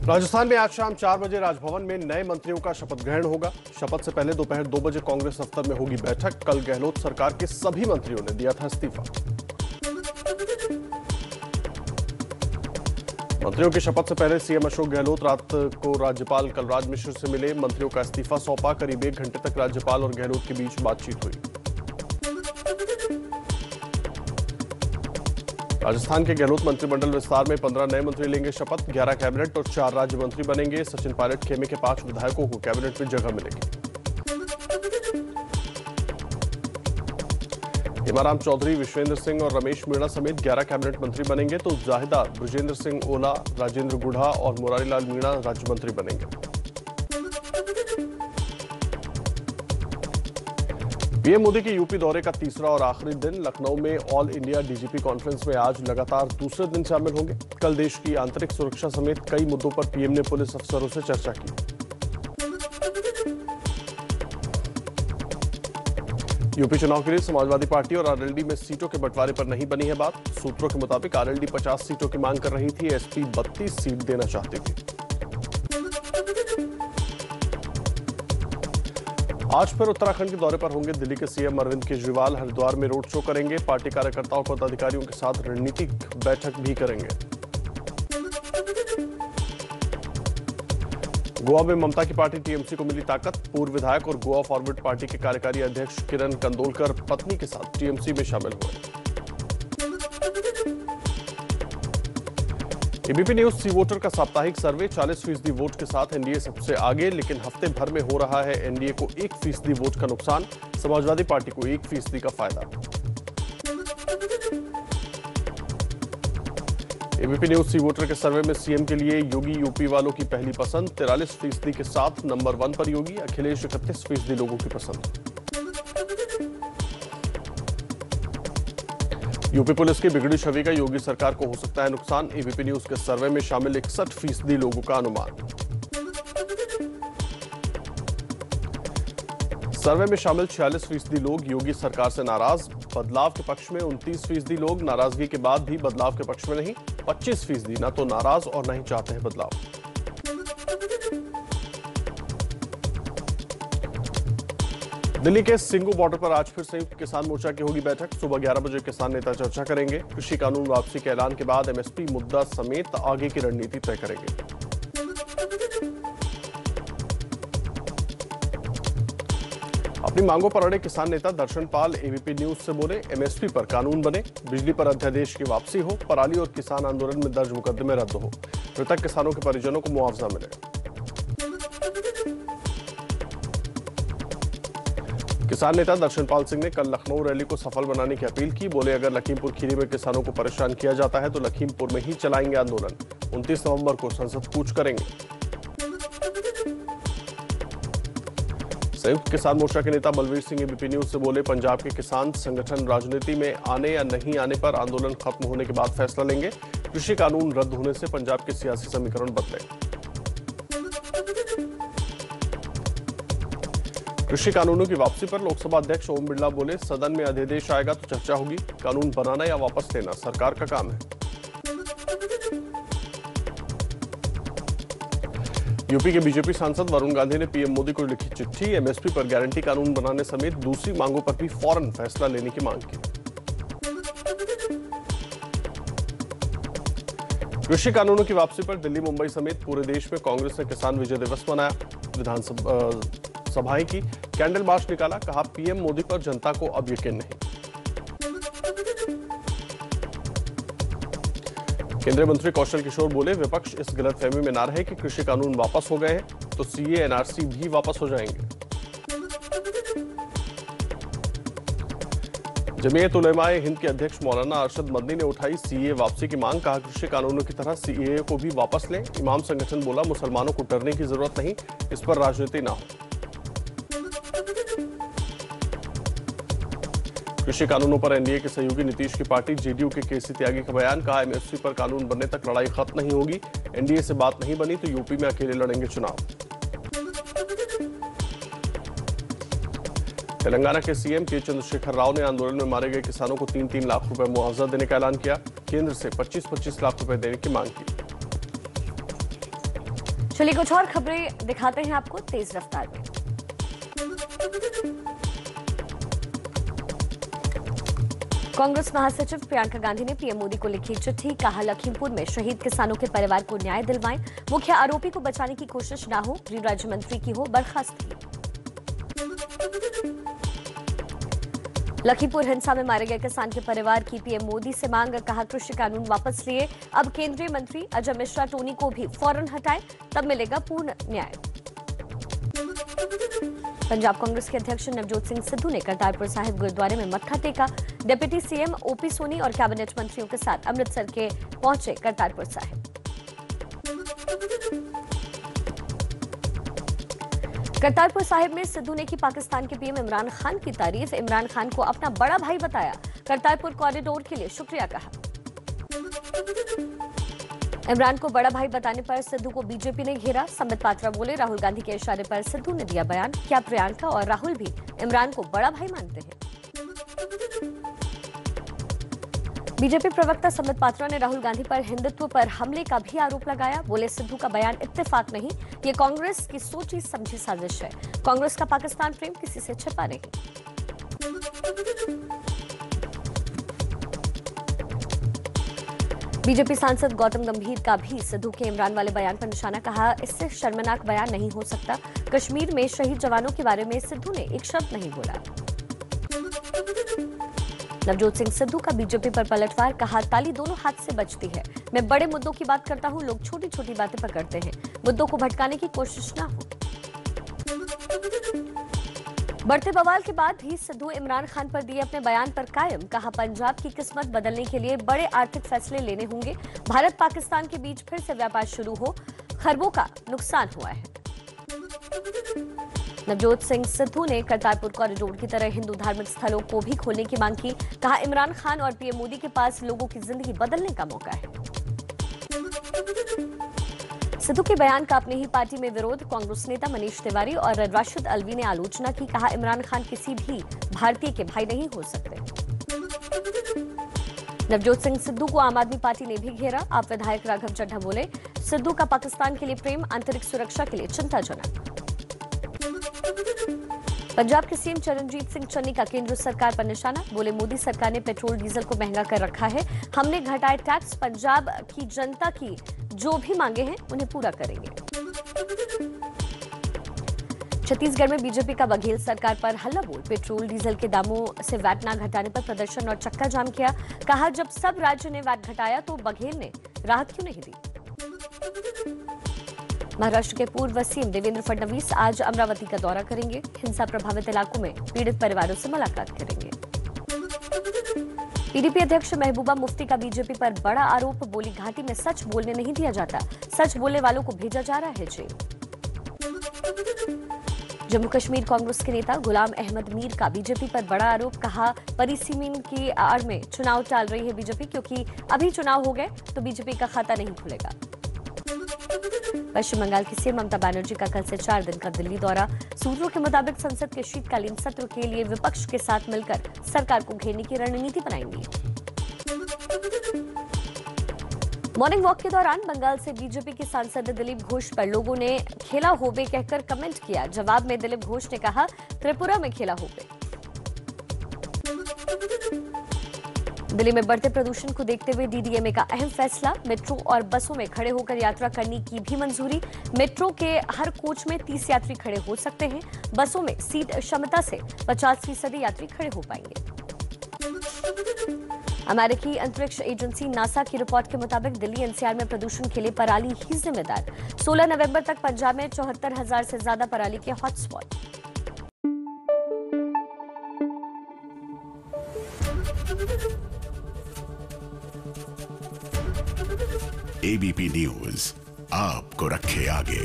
राजस्थान में आज शाम 4 बजे राजभवन में नए मंत्रियों का शपथ ग्रहण होगा। शपथ से पहले दोपहर 2 बजे कांग्रेस दफ्तर में होगी बैठक। कल गहलोत सरकार के सभी मंत्रियों ने दिया था इस्तीफा। मंत्रियों की शपथ से पहले सीएम अशोक गहलोत रात को राज्यपाल कलराज मिश्र से मिले, मंत्रियों का इस्तीफा सौंपा। करीब 1 घंटे तक राज्यपाल और गहलोत के बीच बातचीत हुई। राजस्थान के गहलोत मंत्रिमंडल विस्तार में 15 नए मंत्री लेंगे शपथ। 11 कैबिनेट और 4 राज्य मंत्री बनेंगे। सचिन पायलट खेमे के 5 विधायकों को कैबिनेट में जगह मिलेगी। हेमाराम चौधरी, विश्वेंद्र सिंह और रमेश मीणा समेत 11 कैबिनेट मंत्री बनेंगे, तो जाहिदा, बृजेंद्र सिंह ओला, राजेंद्र गुढ़ा और मुरारीलाल मीणा राज्य मंत्री बनेंगे। पीएम मोदी के यूपी दौरे का तीसरा और आखिरी दिन। लखनऊ में ऑल इंडिया डीजीपी कॉन्फ्रेंस में आज लगातार दूसरे दिन शामिल होंगे। कल देश की आंतरिक सुरक्षा समेत कई मुद्दों पर पीएम ने पुलिस अफसरों से चर्चा की। यूपी चुनाव के लिए समाजवादी पार्टी और आरएलडी में सीटों के बंटवारे पर नहीं बनी है बात। सूत्रों के मुताबिक आरएलडी 50 सीटों की मांग कर रही थी, एसपी 32 सीट देना चाहती थी। आज फिर उत्तराखंड के दौरे पर होंगे दिल्ली के सीएम अरविंद केजरीवाल। हरिद्वार में रोड शो करेंगे। पार्टी कार्यकर्ताओं और पदाधिकारियों के साथ रणनीतिक बैठक भी करेंगे। गोवा में ममता की पार्टी टीएमसी को मिली ताकत। पूर्व विधायक और गोवा फॉरवर्ड पार्टी के कार्यकारी अध्यक्ष किरण कंदोलकर पत्नी के साथ टीएमसी में शामिल हुए। एबीपी न्यूज सी वोटर का साप्ताहिक सर्वे। 40% वोट के साथ एनडीए सबसे आगे, लेकिन हफ्ते भर में हो रहा है एनडीए को 1% वोट का नुकसान। समाजवादी पार्टी को 1% का फायदा। एबीपी न्यूज सी वोटर के सर्वे में सीएम के लिए योगी यूपी वालों की पहली पसंद। 43% के साथ नंबर 1 पर योगी। अखिलेश 31% लोगों की पसंद। यूपी पुलिस की बिगड़ी छवि का योगी सरकार को हो सकता है नुकसान। एबीपी न्यूज के सर्वे में शामिल 61% लोगों का अनुमान। सर्वे में शामिल 46% लोग योगी सरकार से नाराज। बदलाव के पक्ष में 29% लोग। नाराजगी के बाद भी बदलाव के पक्ष में नहीं। 25% ना तो नाराज और न ही चाहते हैं बदलाव। दिल्ली के सिंगू बॉर्डर पर आज फिर संयुक्त किसान मोर्चा की होगी बैठक। सुबह 11 बजे किसान नेता चर्चा करेंगे। कृषि कानून वापसी के ऐलान के बाद एमएसपी मुद्दा समेत आगे की रणनीति तय करेंगे। अपनी मांगों पर अड़े किसान नेता दर्शन पाल एबीपी न्यूज से बोले, एमएसपी पर कानून बने, बिजली पर अध्यादेश की वापसी हो, पराली और किसान आंदोलन में दर्ज मुकदमे रद्द हो, मृतक किसानों के परिजनों को मुआवजा मिले। किसान नेता दर्शन पाल सिंह ने कल लखनऊ रैली को सफल बनाने की अपील की। बोले, अगर लखीमपुर खीरी में किसानों को परेशान किया जाता है तो लखीमपुर में ही चलाएंगे आंदोलन। 29 नवंबर को संसद कूच करेंगे। संयुक्त किसान मोर्चा के नेता बलवीर सिंह एबीपी न्यूज से बोले, पंजाब के किसान संगठन राजनीति में आने या नहीं आने पर आंदोलन खत्म होने के बाद फैसला लेंगे। कृषि कानून रद्द होने से पंजाब के सियासी समीकरण बदले। कृषि कानूनों की वापसी पर लोकसभा अध्यक्ष ओम बिरला बोले, सदन में अध्यादेश आएगा तो चर्चा होगी। कानून बनाना या वापस लेना सरकार का काम है। यूपी के बीजेपी सांसद वरुण गांधी ने पीएम मोदी को लिखी चिट्ठी। एमएसपी पर गारंटी कानून बनाने समेत दूसरी मांगों पर भी फौरन फैसला लेने की मांग की। कृषि कानूनों की वापसी पर दिल्ली, मुंबई समेत पूरे देश में कांग्रेस ने किसान विजय दिवस मनाया। विधानसभा सभाएं की, कैंडल मार्च निकाला। कहा, पीएम मोदी पर जनता को अब यकीन नहीं। केंद्रीय मंत्री कौशल किशोर बोले, विपक्ष इस गलतफहमी में ना रहे कि कृषि कानून वापस हो गए हैं तो सीए एनआरसी भी वापस हो जाएंगे। जमीयत उलेमाए हिंद के अध्यक्ष मौलाना अरशद मदनी ने उठाई सीए वापसी की मांग। कहा, कृषि कानूनों की तरह सीए को भी वापस लें। इमाम संगठन बोला, मुसलमानों को डरने की जरूरत नहीं, इस पर राजनीति ना हो। कृषि कानूनों पर एनडीए के सहयोगी नीतीश की पार्टी जेडीयू के केसी त्यागी का बयान। कहा, एमएसपी पर कानून बनने तक लड़ाई खत्म नहीं होगी। एनडीए से बात नहीं बनी तो यूपी में अकेले लड़ेंगे चुनाव। तेलंगाना के सीएम के चंद्रशेखर राव ने आंदोलन में मारे गए किसानों को 3-3 लाख रुपए मुआवजा देने का ऐलान किया। केंद्र से 25-25 लाख रुपए देने की मांग की। चलिए कुछ और खबरें दिखाते हैं आपको तेज रफ्तार में। कांग्रेस महासचिव प्रियंका गांधी ने पीएम मोदी को लिखी चिट्ठी, कहा लखीमपुर में शहीद किसानों के परिवार को न्याय दिलवाएं, मुख्य आरोपी को बचाने की कोशिश न हो, गृह राज्य मंत्री की हो बर्खास्तगी। लखीमपुर हिंसा में मारे गए किसान के परिवार की पीएम मोदी से मांग, कहा कृषि कानून वापस लिए अब केंद्रीय मंत्री अजय मिश्रा टोनी को भी फौरन हटाएं, तब मिलेगा पूर्ण न्याय। पंजाब कांग्रेस के अध्यक्ष नवजोत सिंह सिद्धू ने करतारपुर साहिब गुरुद्वारे में मत्था टेका। डिप्टी सीएम ओपी सोनी और कैबिनेट मंत्रियों के साथ अमृतसर के पहुंचे करतारपुर साहिब। करतारपुर साहिब में सिद्धू ने की पाकिस्तान के पीएम इमरान खान की तारीफ, इमरान खान को अपना बड़ा भाई बताया, करतारपुर कॉरिडोर के लिए शुक्रिया कहा। इमरान को बड़ा भाई बताने पर सिद्धू को बीजेपी ने घेरा। संबित पात्रा बोले, राहुल गांधी के इशारे पर सिद्धू ने दिया बयान, क्या प्रियंका और राहुल भी इमरान को बड़ा भाई मानते हैं? बीजेपी प्रवक्ता संबित पात्रा ने राहुल गांधी पर हिंदुत्व पर हमले का भी आरोप लगाया। बोले, सिद्धू का बयान इत्तेफाक नहीं, ये कांग्रेस की सोची समझी साजिश है। कांग्रेस का पाकिस्तान प्रेम किसी से छिपा नहीं। बीजेपी सांसद गौतम गंभीर का भी सिद्धू के इमरान वाले बयान पर निशाना, कहा इससे शर्मनाक बयान नहीं हो सकता। कश्मीर में शहीद जवानों के बारे में सिद्धू ने एक शब्द नहीं बोला। नवजोत सिंह सिद्धू का बीजेपी पर पलटवार, कहा ताली दोनों हाथ से बजती है। मैं बड़े मुद्दों की बात करता हूं, लोग छोटी छोटी बातें पकड़ते हैं, मुद्दों को भटकाने की कोशिश ना हो। बढ़ते बवाल के बाद भी सिद्धू इमरान खान पर दिए अपने बयान पर कायम, कहा पंजाब की किस्मत बदलने के लिए बड़े आर्थिक फैसले लेने होंगे। भारत पाकिस्तान के बीच फिर से व्यापार शुरू हो, खरबों का नुकसान हुआ है। नवजोत सिंह सिद्धू ने करतारपुर कॉरिडोर की तरह हिंदू धार्मिक स्थलों को भी खोलने की मांग की, कहा इमरान खान और पीएम मोदी के पास लोगों की जिंदगी बदलने का मौका है। सिद्धू के बयान का अपनी ही पार्टी में विरोध, कांग्रेस नेता मनीष तिवारी और राशिद अलवी ने आलोचना की, कहा इमरान खान किसी भी भारतीय के भाई नहीं हो सकते। नवजोत सिंह सिद्धू को आम आदमी पार्टी ने भी घेरा। आप विधायक राघव चड्ढा बोले, सिद्धू का पाकिस्तान के लिए प्रेम आंतरिक सुरक्षा के लिए चिंताजनक। पंजाब के सीएम चरणजीत सिंह चन्नी का केंद्र सरकार पर निशाना, बोले मोदी सरकार ने पेट्रोल डीजल को महंगा कर रखा है, हमने घटाए टैक्स, पंजाब की जनता की जो भी मांगे हैं उन्हें पूरा करेंगे। छत्तीसगढ़ में बीजेपी का बघेल सरकार पर हल्ला बोल, पेट्रोल डीजल के दामों से वैट न घटाने पर प्रदर्शन और चक्का जाम किया, कहा जब सब राज्य ने वैट घटाया तो बघेल ने राहत क्यों नहीं दी। महाराष्ट्र के पूर्व सीएम देवेंद्र फडणवीस आज अमरावती का दौरा करेंगे, हिंसा प्रभावित इलाकों में पीड़ित परिवारों से मुलाकात करेंगे। पीडीपी अध्यक्ष महबूबा मुफ्ती का बीजेपी पर बड़ा आरोप, बोली घाटी में सच बोलने नहीं दिया जाता, सच बोलने वालों को भेजा जा रहा है जेल। जम्मू कश्मीर कांग्रेस के नेता गुलाम अहमद मीर का बीजेपी पर बड़ा आरोप, कहा परिसीमन की आड़ में चुनाव टाल रही है बीजेपी, क्योंकि अभी चुनाव हो गए तो बीजेपी का खाता नहीं खुलेगा। पश्चिम बंगाल की सीएम ममता बनर्जी का कल से 4 दिन का दिल्ली दौरा, सूत्रों के मुताबिक संसद के शीतकालीन सत्र के लिए विपक्ष के साथ मिलकर सरकार को घेरने की रणनीति बनाएंगी। मॉर्निंग वॉक के दौरान बंगाल से बीजेपी के सांसद दिलीप घोष पर लोगों ने खेला होबे कहकर कमेंट किया। जवाब में दिलीप घोष ने कहा त्रिपुरा में खेला होबे। दिल्ली में बढ़ते प्रदूषण को देखते हुए डीडीएमए का अहम फैसला, मेट्रो और बसों में खड़े होकर यात्रा करने की भी मंजूरी। मेट्रो के हर कोच में 30 यात्री खड़े हो सकते हैं, बसों में सीट क्षमता से 50% यात्री खड़े हो पाएंगे। अमेरिकी अंतरिक्ष एजेंसी नासा की रिपोर्ट के मुताबिक दिल्ली एनसीआर में प्रदूषण के लिए पराली ही जिम्मेदार। 16 नवंबर तक पंजाब में 74,000 से ज्यादा पराली के हॉटस्पॉट। एबीपी न्यूज आपको रखे आगे।